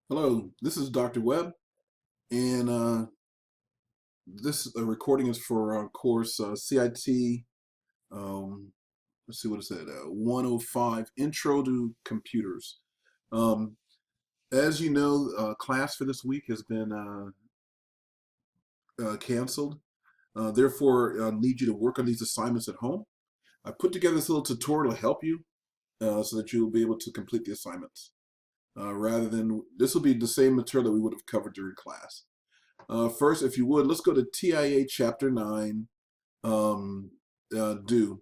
Hello, this is Dr. Webb, and this recording is for our course CIT, um, let's see what it said, 105, Intro to Computers. Um, as you know, class for this week has been canceled. Therefore, I need you to work on these assignments at home. I put together this little tutorial to help you so that you'll be able to complete the assignments. Rather than, this will be the same material that we would have covered during class. First, if you would, let's go to TIA Chapter 9, do.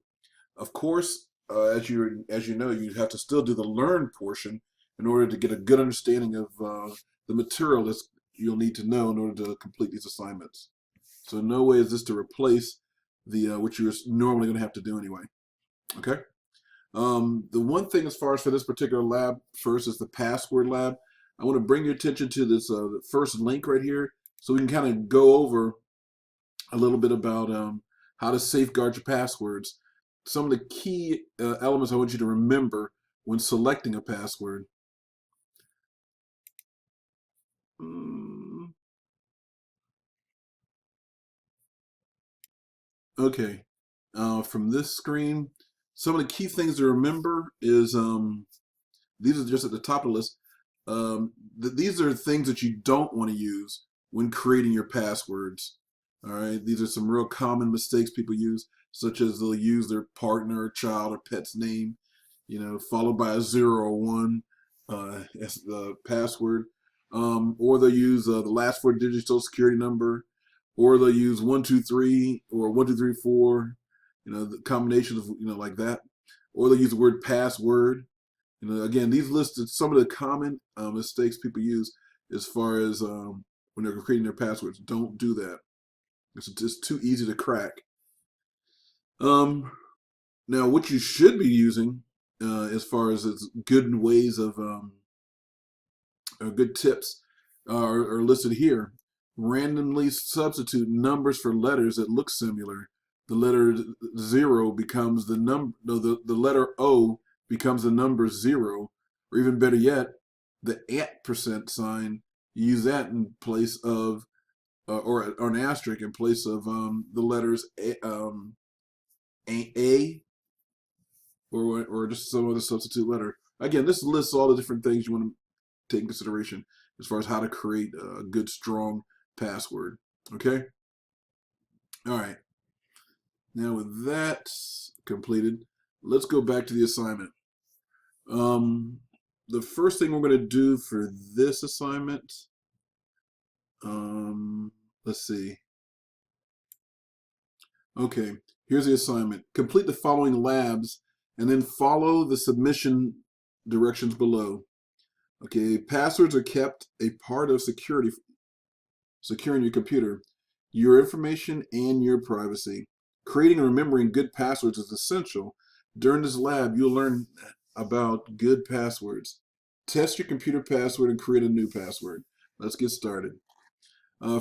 Of course, as you know, you have to still do the learn portion in order to get a good understanding of the material that you'll need to know in order to complete these assignments. So no way is this to replace the what you're normally going to have to do anyway. Okay. The one thing as far as for this particular lab, first is the password lab. I want to bring your attention to this the first link right here, so we can kind of go over a little bit about how to safeguard your passwords. Some of the key elements I want you to remember when selecting a password. Mm, Okay, from this screen, some of the key things to remember is these are just at the top of the list. These are things that you don't want to use when creating your passwords. All right, these are some real common mistakes people use, such as they'll use their partner, child, or pet's name, followed by a 0 or 1 as the password, or they'll use the last 4 digits Social Security number, or they'll use 123 or 1234, the combinations of like that, or they'll use the word password. Again, these listed some of the common mistakes people use as far as when they're creating their passwords. Don't do that. It's just too easy to crack. Um, Now, what you should be using as far as it's good ways of good tips are listed here. Randomly substitute numbers for letters that look similar. The letter 0 becomes the number, no, the letter O becomes the number 0, or even better yet, the @ sign. You use that in place of, or an asterisk in place of the letters A, or just some other substitute letter. Again, this lists all the different things you want to take in consideration as far as how to create a good, strong password. Okay? All right. Now, with that completed, let's go back to the assignment. Um, the first thing we're going to do for this assignment, let's see. Okay, here's the assignment. Complete the following labs and then follow the submission directions below. Okay, passwords are kept a part of securing your computer, your information, and your privacy. Creating and remembering good passwords is essential. During this lab, you'll learn about good passwords. Test your computer password and create a new password. Let's get started.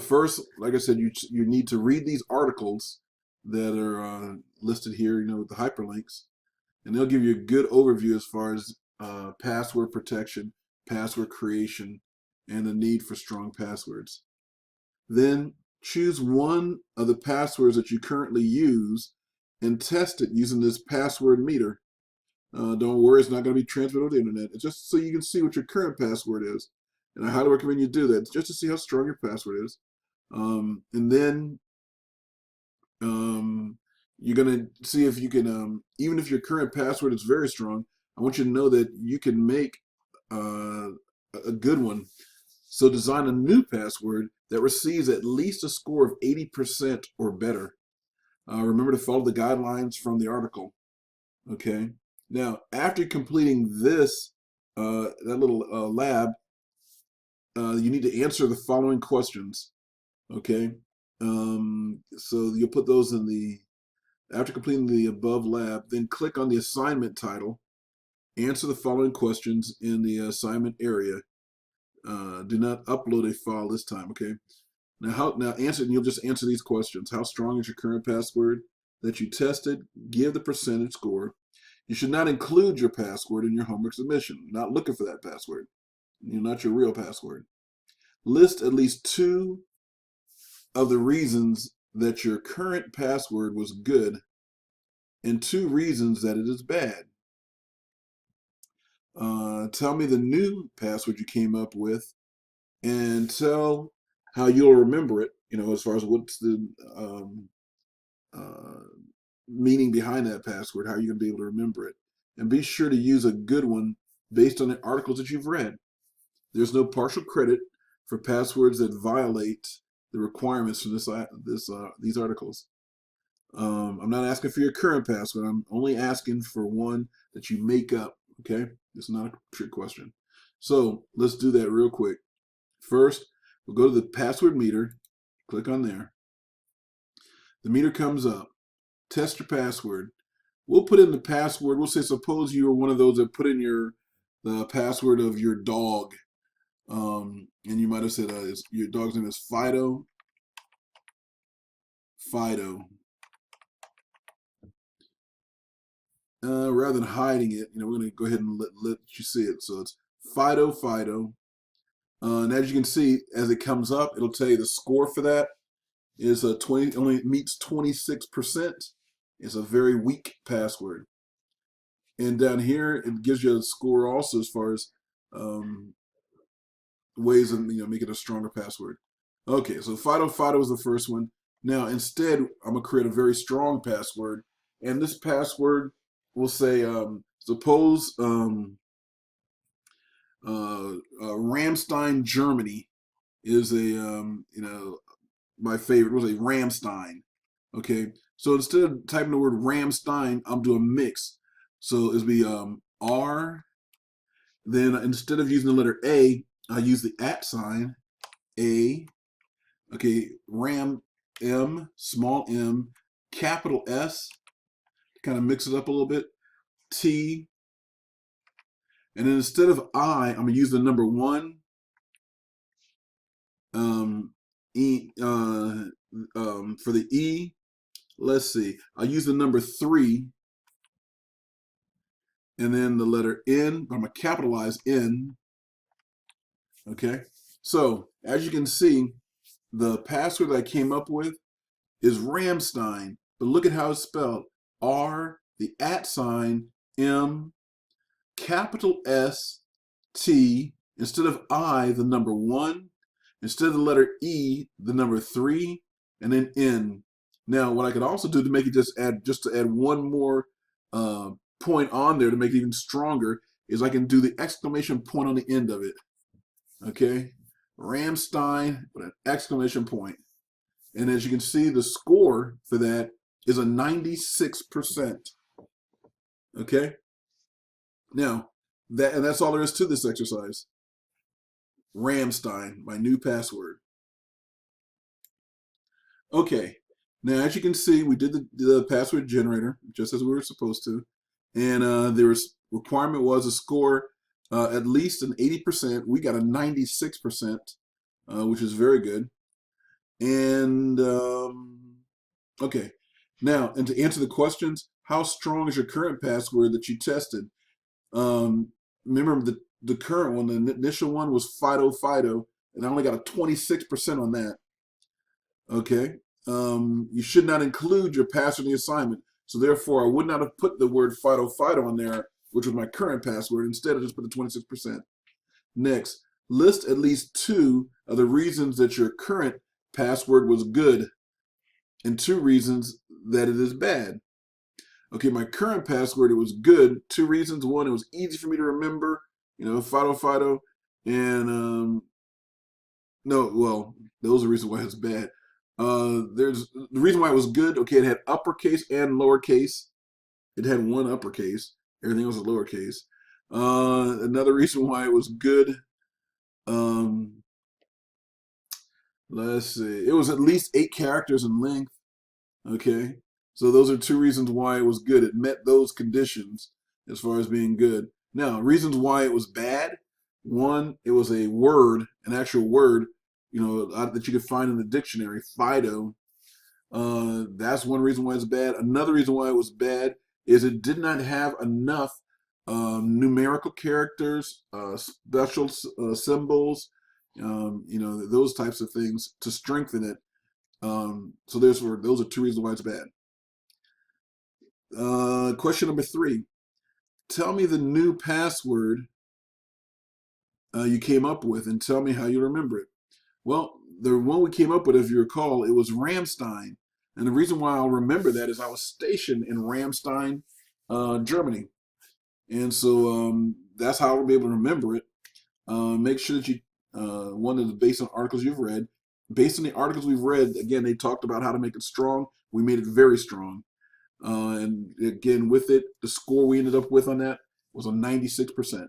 First, like I said, you need to read these articles that are listed here, with the hyperlinks, and they'll give you a good overview as far as password protection, password creation, and the need for strong passwords. Then choose one of the passwords that you currently use and test it using this password meter. Don't worry, it's not going to be transmitted over the internet. It's just so you can see what your current password is. And I highly recommend you do that just to see how strong your password is. And then you're going to see if you can, even if your current password is very strong, I want you to know that you can make a good one. So design a new password that receives at least a score of 80% or better. Remember to follow the guidelines from the article. Okay. Now, after completing this, that little lab, you need to answer the following questions. Okay. So you'll put those after completing the above lab, then click on the assignment title. Answer the following questions in the assignment area. Do not upload a file this time, okay? Now answer, and you'll just answer these questions. How strong is your current password that you tested? Give the percentage score. You should not include your password in your homework submission. Not looking for that password. not your real password. List at least 2 of the reasons that your current password was good and 2 reasons that it is bad. Tell me the new password you came up with and tell how you'll remember it, as far as what's the uh, meaning behind that password, how you're going to be able to remember it. And be sure to use a good one based on the articles that you've read. There's no partial credit for passwords that violate the requirements from these articles. I'm not asking for your current password. I'm only asking for one that you make up, okay? It's not a trick question. So let's do that real quick. First, we'll go to the password meter, click on there. The meter comes up. Test your password. We'll put in the password. We'll say, suppose you were one of those that put in the password of your dog. And you might have said your dog's name is Fido. Fido. Rather than hiding it, we're going to go ahead and let you see it. So it's Fido, Fido. And as you can see, as it comes up, it'll tell you the score for that is 20, only meets 26%. It's a very weak password. And down here, it gives you a score also as far as ways of making a stronger password. Okay, so Fido is the first one. Now, instead, I'm going to create a very strong password. And this password will say, suppose Ramstein, Germany is my favorite was a Ramstein. Okay, so instead of typing the word Ramstein, I'm doing a mix. So it'll be R. Then instead of using the letter A, I use the @ sign A. Okay, Ram M, small m, capital S. Kind of mix it up a little bit. T. And then instead of I, I'm gonna use the number 1. For the E, let's see. I'll use the number 3, and then the letter N. I'm gonna capitalize N. Okay. So as you can see, the password I came up with is Ramstein, but look at how it's spelled. R, the @ sign, M, capital S, T, instead of I, the number 1, instead of the letter E, the number 3, and then N. Now, what I could also do to make it just to add one more point on there to make it even stronger is I can do the exclamation point on the end of it. Okay, Ramstein with an exclamation point. And as you can see, the score for that is a 96%. Okay, now that's all there is to this exercise. Ramstein, my new password. Okay, now as you can see, we did the password generator just as we were supposed to, and the requirement was a score at least an 80%. We got a 96%, which is very good. And okay, now, and to answer the questions, how strong is your current password that you tested? Remember the current one, the initial one was Fido, and I only got a 26% on that. Okay, you should not include your password in the assignment. So therefore, I would not have put the word Fido on there, which was my current password. Instead, I just put the 26%. Next, list at least 2 of the reasons that your current password was good and 2 reasons that it is bad. Okay, my current password, it was good. 2 reasons. 1, it was easy for me to remember, Fido. And no, well, those are the reasons why it's bad. There's the reason why it was good. Okay, it had uppercase and lowercase. It had 1 uppercase. Everything else was lowercase. Another reason why it was good. Let's see. It was at least 8 characters in length. Okay, so those are 2 reasons why it was good. It met those conditions as far as being good. Now, reasons why it was bad. 1, it was a word, an actual word, that you could find in the dictionary, Fido. That's one reason why it's bad. Another reason why it was bad is it did not have enough numerical characters, special symbols, those types of things to strengthen it. So those are two reasons why it's bad. Question number 3. Tell me the new password you came up with and tell me how you remember it. Well, the one we came up with, if you recall, it was Ramstein. And the reason why I'll remember that is I was stationed in Ramstein, Germany. And so that's how I'll be able to remember it. Make sure that you, one is based on articles you've read. Based on the articles we've read, again, they talked about how to make it strong. We made it very strong. And again, with it, the score we ended up with on that was a 96%.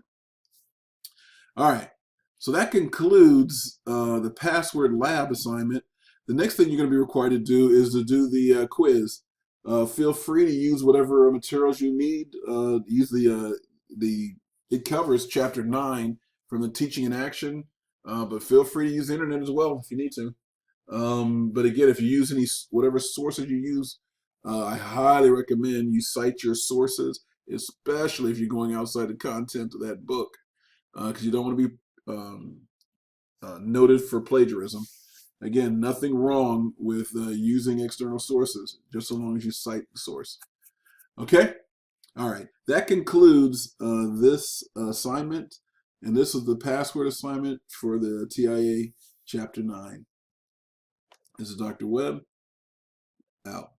All right. So that concludes the password lab assignment. The next thing you're going to be required to do is to do the quiz. Feel free to use whatever materials you need. Use it covers Chapter 9 from the Teaching in Action, but feel free to use the internet as well if you need to. But again, if you use whatever sources you use, I highly recommend you cite your sources, especially if you're going outside the content of that book, because you don't want to be noted for plagiarism. Again, nothing wrong with using external sources, just so long as you cite the source. Okay? All right. That concludes this assignment, and this is the password assignment for the TIA Chapter 9. This is Dr. Webb, out.